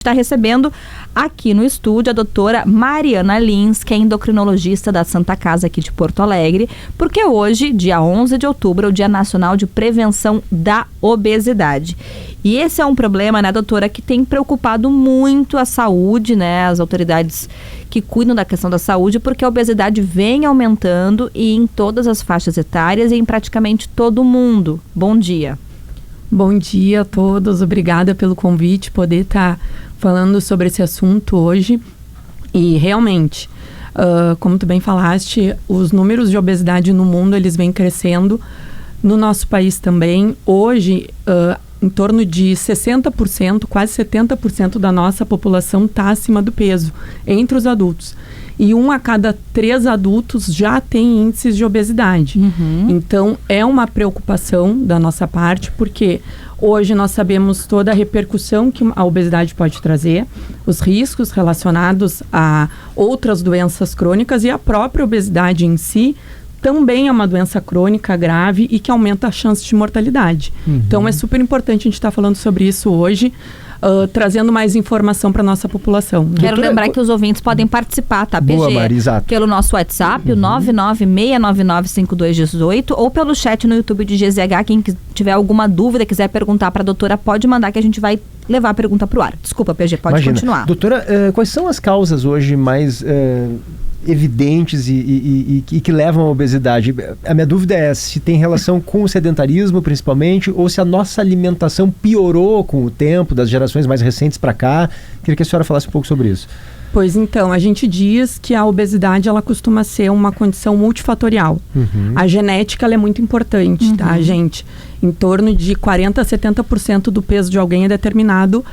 Está recebendo aqui no estúdio a doutora Mariana Lins, que é endocrinologista da Santa Casa aqui de Porto Alegre, porque hoje, dia 11 de outubro, é o Dia Nacional de Prevenção da Obesidade. E esse é um problema, né, doutora, que tem preocupado muito a saúde, né, as autoridades que cuidam da questão da saúde, porque a obesidade vem aumentando e em todas as faixas etárias e em praticamente todo mundo. Bom dia. Bom dia a todos, obrigada pelo convite, poder estar falando sobre esse assunto hoje. E realmente, como tu bem falaste, os números de obesidade no mundo, eles vêm crescendo, no nosso país também. Hoje, em torno de 60%, quase 70% da nossa população está acima do peso, entre os adultos. E 1 a cada 3 adultos já tem índices de obesidade. Então, é uma preocupação da nossa parte, porque hoje nós sabemos toda a repercussão que a obesidade pode trazer, os riscos relacionados a outras doenças crônicas e a própria obesidade em si também é uma doença crônica grave e que aumenta a chance de mortalidade. Então, é super importante a gente estar falando sobre isso hoje, trazendo mais informação para a nossa população. Né? Quero lembrar que os ouvintes podem participar, tá, PG? Boa, Mari, exato. Pelo nosso WhatsApp, o 996995218, ou pelo chat no YouTube de GZH. Quem tiver alguma dúvida, quiser perguntar para a doutora, pode mandar que a gente vai levar a pergunta para o ar. Desculpa, PG, pode continuar. Doutora, quais são as causas hoje mais evidentes e que levam à obesidade? A minha dúvida é se tem relação com o sedentarismo, principalmente, ou se a nossa alimentação piorou com o tempo, das gerações mais recentes para cá. Queria que a senhora falasse um pouco sobre isso. Pois então, a gente diz que a obesidade, ela costuma ser uma condição multifatorial. A genética, ela é muito importante, tá, gente? Em torno de 40% a 70% do peso de alguém é determinado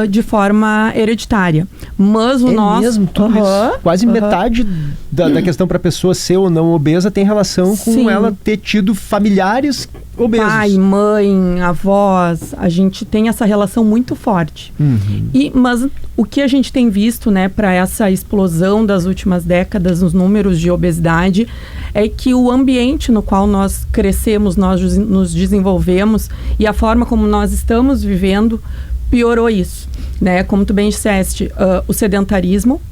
de forma hereditária. Mas o nosso... mesmo? Tudo isso? Quase metade da questão para a pessoa ser ou não obesa tem relação com ela ter tido familiares obesos. Pai, mãe, avós, a gente tem essa relação muito forte. Mas o que a gente tem visto, né, para essa explosão das últimas décadas nos números de obesidade, é que o ambiente no qual nós crescemos, nós nos desenvolvemos e a forma como nós estamos vivendo piorou isso, né? Como tu bem disseste, o sedentarismo,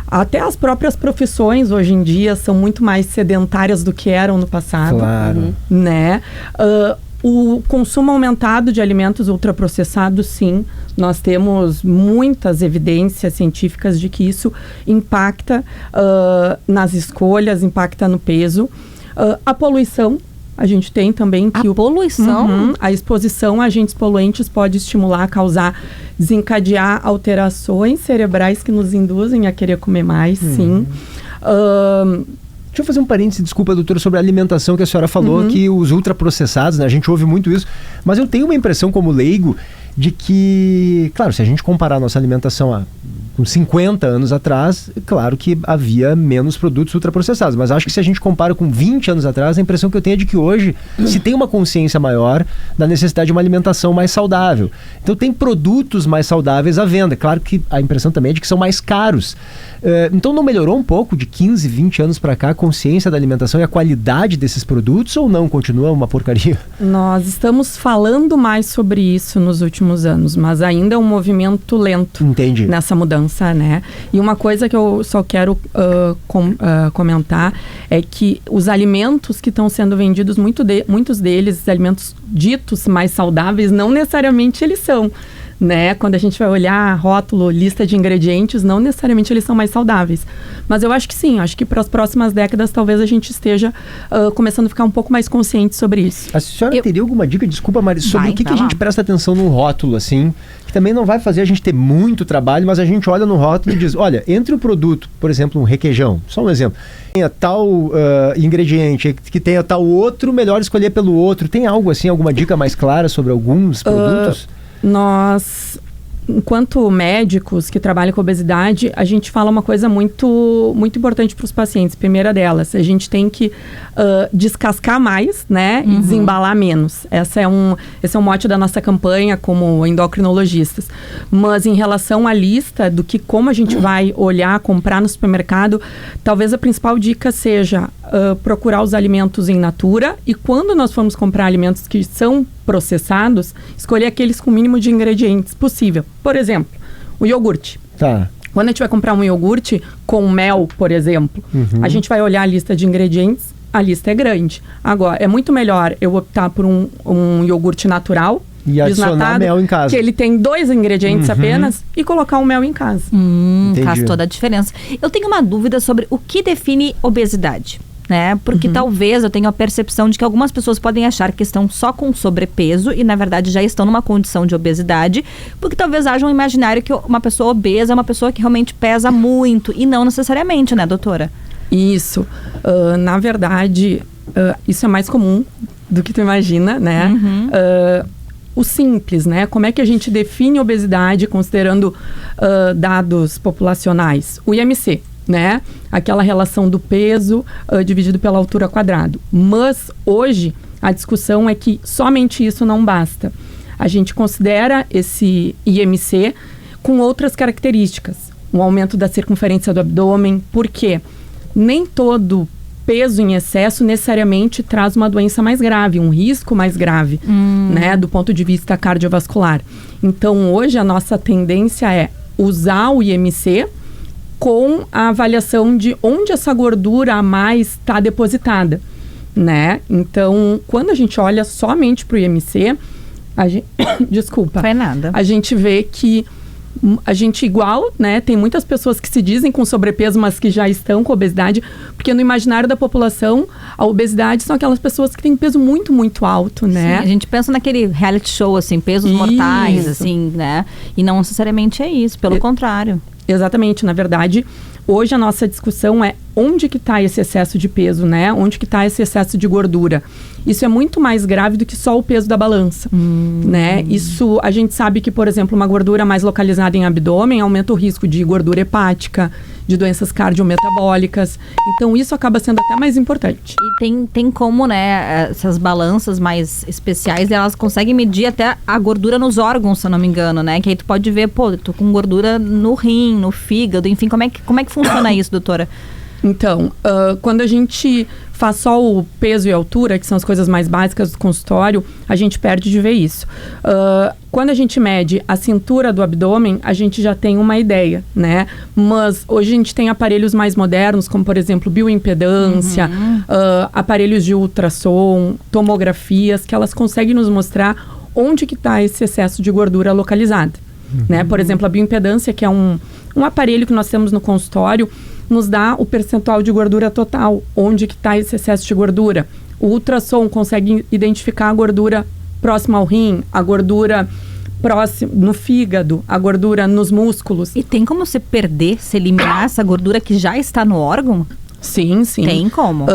até as próprias profissões hoje em dia são muito mais sedentárias do que eram no passado. Claro. Né? O consumo aumentado de alimentos ultraprocessados, sim. Nós temos muitas evidências científicas de que isso impacta nas escolhas, impacta no peso. A poluição, a gente tem também que... A poluição? A exposição a agentes poluentes pode estimular, desencadear alterações cerebrais que nos induzem a querer comer mais, sim. Deixa eu fazer um parêntese, desculpa, doutora, sobre a alimentação que a senhora falou, que os ultraprocessados, né, a gente ouve muito isso, mas eu tenho uma impressão como leigo de que, claro, se a gente comparar a nossa alimentação com 50 anos atrás, claro que havia menos produtos ultraprocessados, mas acho que se a gente compara com 20 anos atrás, a impressão que eu tenho é de que hoje se tem uma consciência maior da necessidade de uma alimentação mais saudável. Então tem produtos mais saudáveis à venda. Claro que a impressão também é de que são mais caros. Então não melhorou um pouco de 15, 20 anos para cá a consciência da alimentação e a qualidade desses produtos, ou não? Continua uma porcaria? Nós estamos falando mais sobre isso nos últimos anos, mas ainda é um movimento lento. Entendi. Nessa mudança, né? E uma coisa que eu só quero comentar é que os alimentos que estão sendo vendidos, muitos deles, alimentos ditos mais saudáveis, não necessariamente eles são. Né? Quando a gente vai olhar rótulo, lista de ingredientes, não necessariamente eles são mais saudáveis. Mas eu acho que sim, acho que para as próximas décadas talvez a gente esteja começando a ficar um pouco mais consciente sobre isso. A senhora teria alguma dica, desculpa, Mari, sobre o que a gente presta atenção no rótulo, assim, que também não vai fazer a gente ter muito trabalho, mas a gente olha no rótulo e diz, olha, entre o produto, por exemplo, um requeijão, só um exemplo, tenha tal ingrediente, que tenha tal outro, melhor escolher pelo outro. Tem algo assim, alguma dica mais clara sobre alguns produtos? Nós, enquanto médicos que trabalham com obesidade, a gente fala uma coisa muito, muito importante para os pacientes. Primeira delas, a gente tem que descascar mais, né? E desembalar menos. Esse é um mote da nossa campanha como endocrinologistas. Mas em relação à lista do que como a gente vai olhar, comprar no supermercado, talvez a principal dica seja procurar os alimentos in natura, e quando nós formos comprar alimentos que são processados, escolher aqueles com o mínimo de ingredientes possível. Por exemplo, O iogurte. Tá. Quando a gente vai comprar um iogurte com mel, por exemplo, a gente vai olhar a lista de ingredientes, a lista é grande. Agora, é muito melhor eu optar por um iogurte natural, E adicionar mel em casa. que ele tem 2 ingredientes apenas, e colocar o mel em casa. Faz toda a diferença. Eu tenho uma dúvida sobre o que define obesidade, né? Porque talvez eu tenha a percepção de que algumas pessoas podem achar que estão só com sobrepeso e, na verdade, já estão numa condição de obesidade, porque talvez haja um imaginário que uma pessoa obesa é uma pessoa que realmente pesa muito, e não necessariamente, né, doutora? Isso. Na verdade, isso é mais comum do que tu imagina, né? O simples, né? Como é que a gente define obesidade considerando dados populacionais? O IMC, né? Aquela relação do peso dividido pela altura quadrado. Mas hoje a discussão é que somente isso não basta. A gente considera esse IMC com outras características. Um aumento da circunferência do abdômen. Por quê? Nem todo peso em excesso necessariamente traz uma doença mais grave, um risco mais grave, né, do ponto de vista cardiovascular. Então, hoje a nossa tendência é usar o IMC com a avaliação de onde essa gordura a mais está depositada, né? Então, quando a gente olha somente para o IMC, a gente, desculpa, Não é nada. a gente vê que a gente igual, né? Tem muitas pessoas que se dizem com sobrepeso, mas que já estão com obesidade, porque no imaginário da população, a obesidade são aquelas pessoas que têm peso muito, muito alto, né? Sim, a gente pensa naquele reality show, assim, pesos mortais, Isso. assim, né? E não necessariamente é isso, pelo contrário. Exatamente, na verdade, hoje a nossa discussão é onde que está esse excesso de peso, né? Onde que está esse excesso de gordura. Isso é muito mais grave do que só o peso da balança, né? Isso, a gente sabe que, por exemplo, uma gordura mais localizada em abdômen aumenta o risco de gordura hepática, de doenças cardiometabólicas. Então, isso acaba sendo até mais importante. E tem como, né, essas balanças mais especiais, elas conseguem medir até a gordura nos órgãos, se eu não me engano, né? Que aí tu pode ver, pô, eu tô com gordura no rim, no fígado, enfim, como é que funciona isso, doutora? Então, quando a gente faz só o peso e a altura, que são as coisas mais básicas do consultório, a gente perde de ver isso. Quando a gente mede a cintura do abdômen, a gente já tem uma ideia, né? Mas hoje a gente tem aparelhos mais modernos, como por exemplo bioimpedância, aparelhos de ultrassom, tomografias, que elas conseguem nos mostrar onde que está esse excesso de gordura localizada. Né? Por exemplo, a bioimpedância, que é um aparelho que nós temos no consultório, nos dá o percentual de gordura total, onde que está esse excesso de gordura. O ultrassom consegue identificar a gordura próxima ao rim, a gordura próxima no fígado, a gordura nos músculos. E tem como se perder, se eliminar essa gordura que já está no órgão? Sim, sim. Tem como?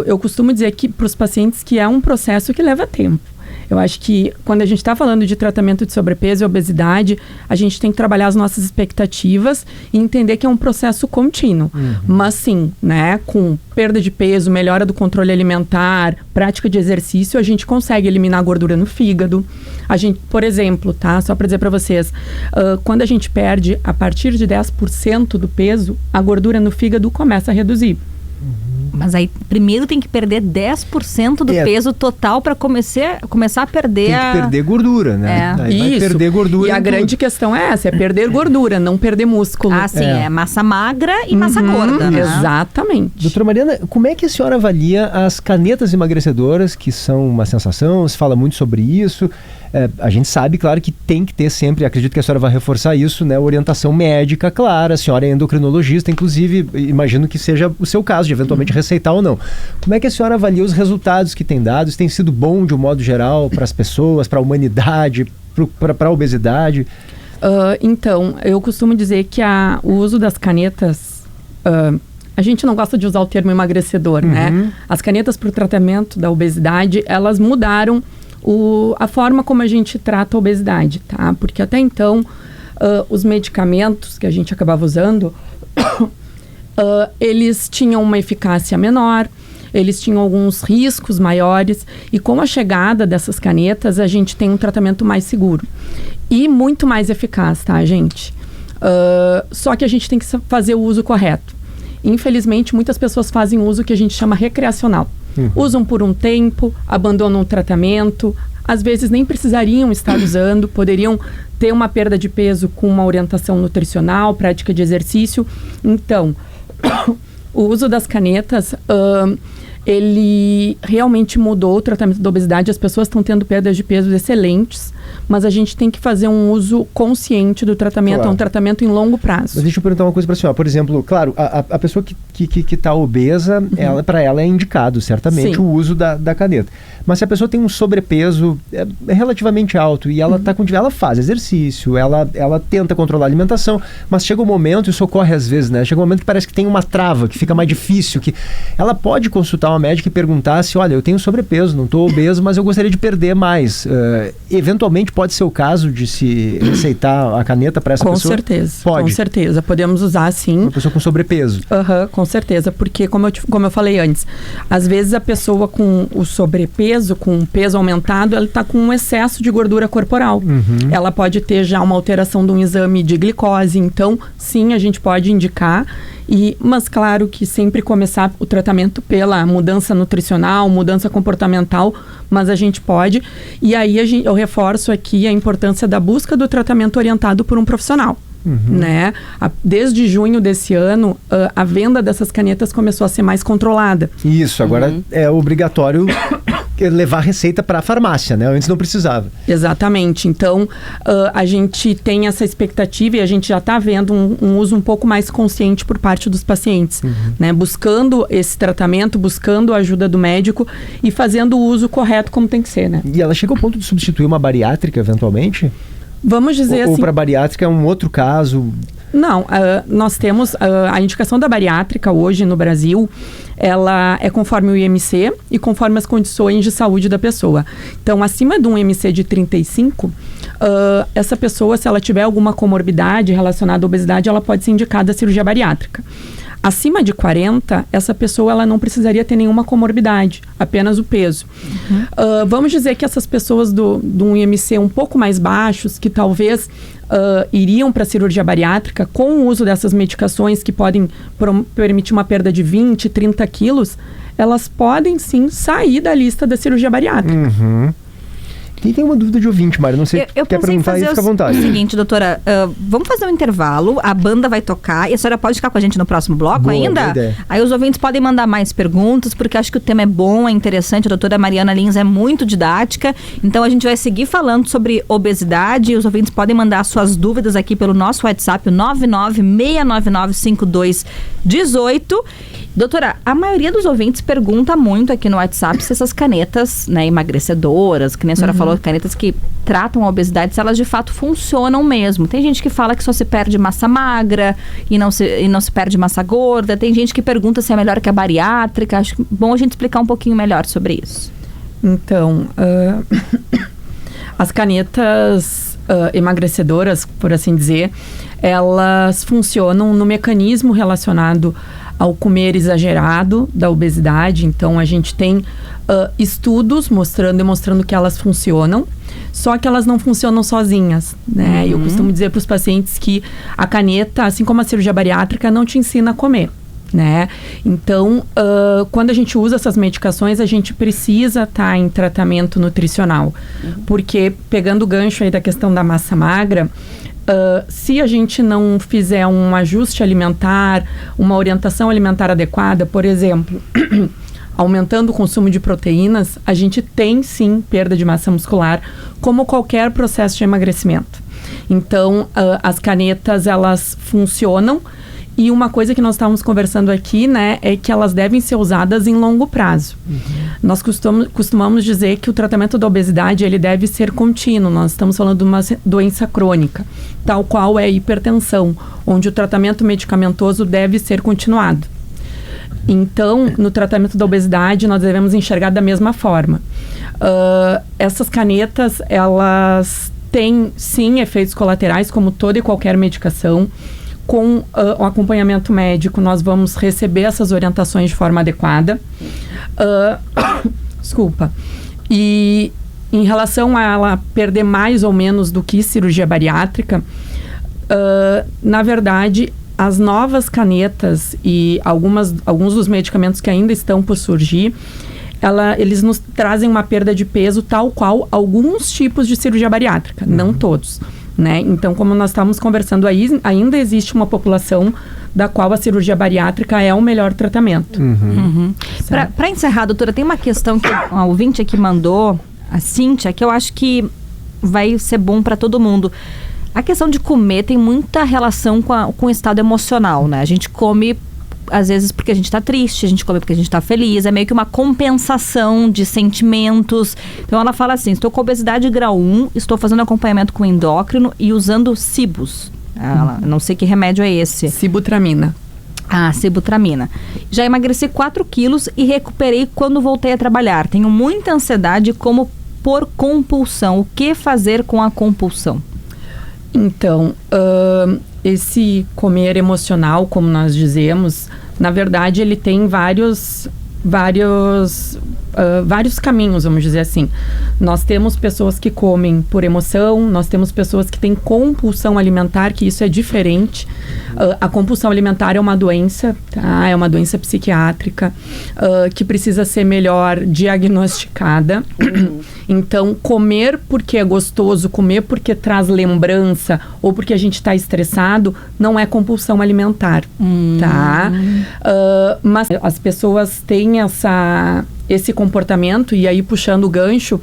Eu costumo dizer que para os pacientes que é um processo que leva tempo. Eu acho que quando a gente está falando de tratamento de sobrepeso e obesidade, a gente tem que trabalhar as nossas expectativas e entender que é um processo contínuo. Mas sim, né, com perda de peso, melhora do controle alimentar, prática de exercício, a gente consegue eliminar a gordura no fígado. A gente, por exemplo, tá, só para dizer para vocês, quando a gente perde a partir de 10% do peso, a gordura no fígado começa a reduzir. Mas aí primeiro tem que perder 10% do peso total para começar a perder Tem que perder gordura, né? Aí vai perder gordura. E a grande questão é essa, é perder gordura, não perder músculo. Ah, sim, é massa magra e massa gorda, né? Exatamente. Doutora Mariana, como é que a senhora avalia as canetas emagrecedoras, que são uma sensação, se fala muito sobre isso? A gente sabe, claro, que tem que ter sempre, acredito que a senhora vai reforçar isso, né? Orientação médica, clara, a senhora é endocrinologista, inclusive, imagino que seja o seu caso, de eventualmente receitar ou não. Como é que a senhora avalia os resultados que tem dado? Isso tem sido bom, de um modo geral, para as pessoas, para a humanidade, para a obesidade? Então, eu costumo dizer que o uso das canetas... a gente não gosta de usar o termo emagrecedor, né? As canetas para o tratamento da obesidade, elas mudaram a forma como a gente trata a obesidade, tá? Porque até então, os medicamentos que a gente acabava usando, eles tinham uma eficácia menor, eles tinham alguns riscos maiores, e com a chegada dessas canetas, a gente tem um tratamento mais seguro e muito mais eficaz, tá, gente? Só que a gente tem que fazer o uso correto. Infelizmente, muitas pessoas fazem uso que a gente chama recreacional. Usam por um tempo, abandonam o tratamento, às vezes nem precisariam estar usando, poderiam ter uma perda de peso com uma orientação nutricional, prática de exercício. Então, o uso das canetas, ele realmente mudou o tratamento da obesidade. As pessoas estão tendo perdas de peso excelentes, mas a gente tem que fazer um uso consciente do tratamento, claro. É um tratamento em longo prazo. Mas deixa eu perguntar uma coisa para a senhora. Por exemplo, claro, a pessoa que está obesa, para ela é indicado, certamente, Sim. o uso da caneta. Mas se a pessoa tem um sobrepeso relativamente alto e ela ela faz exercício, ela tenta controlar a alimentação, mas chega um momento, isso ocorre às vezes, né? Chega um momento que parece que tem uma trava, que fica mais difícil, que ela pode consultar uma médica e perguntar se, olha, eu tenho sobrepeso, não estou obeso, mas eu gostaria de perder mais. Eventualmente pode ser o caso de se receitar a caneta para essa pessoa? Com certeza. Pode. Com certeza. Podemos usar, sim. Uma pessoa com sobrepeso. Com certeza. Porque, como eu falei antes, às vezes a pessoa com o sobrepeso, com o peso aumentado, ela está com um excesso de gordura corporal. Ela pode ter já uma alteração de um exame de glicose. Então, sim, a gente pode indicar. Mas claro que sempre começar o tratamento pela mudança nutricional, mudança comportamental, mas a gente pode. E aí eu reforço aqui a importância da busca do tratamento orientado por um profissional. Né? Desde junho desse ano, a venda dessas canetas começou a ser mais controlada. Isso, agora é obrigatório levar receita para a farmácia, né? Antes não precisava. Exatamente. Então, a gente tem essa expectativa e a gente já está vendo um uso um pouco mais consciente por parte dos pacientes, né? Buscando esse tratamento, buscando a ajuda do médico e fazendo o uso correto como tem que ser, né? E ela chega ao ponto de substituir uma bariátrica, eventualmente? Vamos dizer assim... Ou para bariátrica é um outro caso? Não, nós temos a indicação da bariátrica hoje no Brasil, ela é conforme o IMC e conforme as condições de saúde da pessoa. Então, acima de um IMC de 35, essa pessoa, se ela tiver alguma comorbidade relacionada à obesidade, ela pode ser indicada a cirurgia bariátrica. Acima de 40, essa pessoa ela não precisaria ter nenhuma comorbidade, apenas o peso. Vamos dizer que essas pessoas de um IMC um pouco mais baixos, que talvez iriam para a cirurgia bariátrica, com o uso dessas medicações que podem permitir uma perda de 20, 30 quilos, elas podem sim sair da lista da cirurgia bariátrica. E tem uma dúvida de ouvinte, Mário, não sei, quer perguntar aí, fica à vontade. O seguinte, doutora, vamos fazer um intervalo, a banda vai tocar e a senhora pode ficar com a gente no próximo bloco. Boa, ainda? Boa ideia. Aí os ouvintes podem mandar mais perguntas, porque acho que o tema é bom, é interessante, a doutora Mariana Lins é muito didática, então a gente vai seguir falando sobre obesidade e os ouvintes podem mandar suas dúvidas aqui pelo nosso WhatsApp, o 996995218. Doutora, a maioria dos ouvintes pergunta muito aqui no WhatsApp se essas canetas, né, emagrecedoras, que nem a senhora falou, canetas que tratam a obesidade, se elas de fato funcionam mesmo. Tem gente que fala que só se perde massa magra e não se perde massa gorda. Tem gente que pergunta se é melhor que a bariátrica. Acho bom a gente explicar um pouquinho melhor sobre isso. Então, as canetas emagrecedoras, por assim dizer, elas funcionam no mecanismo relacionado ao comer exagerado da obesidade. Então, a gente tem estudos demonstrando que elas funcionam, só que elas não funcionam sozinhas, né? Eu costumo dizer para os pacientes que a caneta, assim como a cirurgia bariátrica, não te ensina a comer, né? Então, quando a gente usa essas medicações, a gente precisa estar em tratamento nutricional, porque, pegando o gancho aí da questão da massa magra, se a gente não fizer um ajuste alimentar, uma orientação alimentar adequada, por exemplo, aumentando o consumo de proteínas, a gente tem sim perda de massa muscular, como qualquer processo de emagrecimento. Então, as canetas, elas funcionam. E uma coisa que nós estávamos conversando aqui, né, é que elas devem ser usadas em longo prazo. Nós costumamos dizer que o tratamento da obesidade, ele deve ser contínuo. Nós estamos falando de uma doença crônica, tal qual é a hipertensão, onde o tratamento medicamentoso deve ser continuado. Então, no tratamento da obesidade, nós devemos enxergar da mesma forma. Essas canetas, elas têm, sim, efeitos colaterais, como toda e qualquer medicação. Com o acompanhamento médico, nós vamos receber essas orientações de forma adequada. Desculpa. E em relação a ela perder mais ou menos do que cirurgia bariátrica, na verdade, as novas canetas e alguns dos medicamentos que ainda estão por surgir, eles nos trazem uma perda de peso tal qual alguns tipos de cirurgia bariátrica, não todos, né? Então, como nós estávamos conversando aí, ainda existe uma população da qual a cirurgia bariátrica é o melhor tratamento. Para encerrar, doutora, tem uma questão que a ouvinte aqui mandou, a Cíntia, que eu acho que vai ser bom para todo mundo. A questão de comer tem muita relação com o estado emocional, né? A gente come, às vezes, porque a gente tá triste, a gente come porque a gente tá feliz, é meio que uma compensação de sentimentos. Então ela fala assim, estou com obesidade grau 1, estou fazendo acompanhamento com endócrino e usando Cibus. Não sei que remédio é esse. Sibutramina. Sibutramina. Já emagreci 4 quilos e recuperei quando voltei a trabalhar. Tenho muita ansiedade como por compulsão. O que fazer com a compulsão? Então, esse comer emocional, como nós dizemos, na verdade ele tem vários caminhos, vamos dizer assim. Nós temos pessoas que comem por emoção, nós temos pessoas que têm compulsão alimentar, que isso é diferente. A compulsão alimentar é uma doença, tá? É uma doença psiquiátrica que precisa ser melhor diagnosticada. Então, comer porque é gostoso, comer porque traz lembrança ou porque a gente está estressado, não é compulsão alimentar, tá? Mas as pessoas têm esse comportamento, e aí puxando o gancho,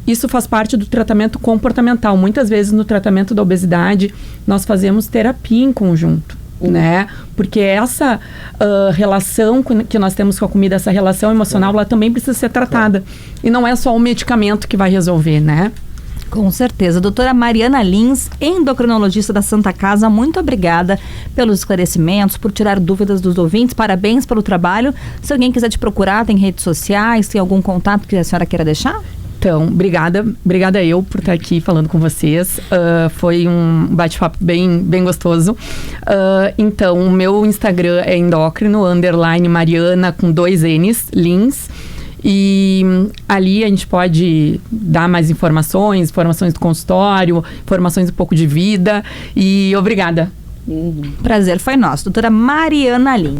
isso faz parte do tratamento comportamental. Muitas vezes no tratamento da obesidade nós fazemos terapia em conjunto, né? Porque essa relação que nós temos com a comida, essa relação emocional, ela também precisa ser tratada. E não é só o medicamento que vai resolver, né? Com certeza. Doutora Mariana Lins, endocrinologista da Santa Casa, muito obrigada pelos esclarecimentos, por tirar dúvidas dos ouvintes. Parabéns pelo trabalho. Se alguém quiser te procurar, tem redes sociais, tem algum contato que a senhora queira deixar? Então, obrigada eu por estar aqui falando com vocês. Foi um bate-papo bem gostoso. Então, o meu Instagram é endócrino_Mariana com 2 N's, Lins. E ali a gente pode dar mais informações do consultório, informações um pouco de vida. E obrigada. Prazer foi nosso. Doutora Mariana Lins.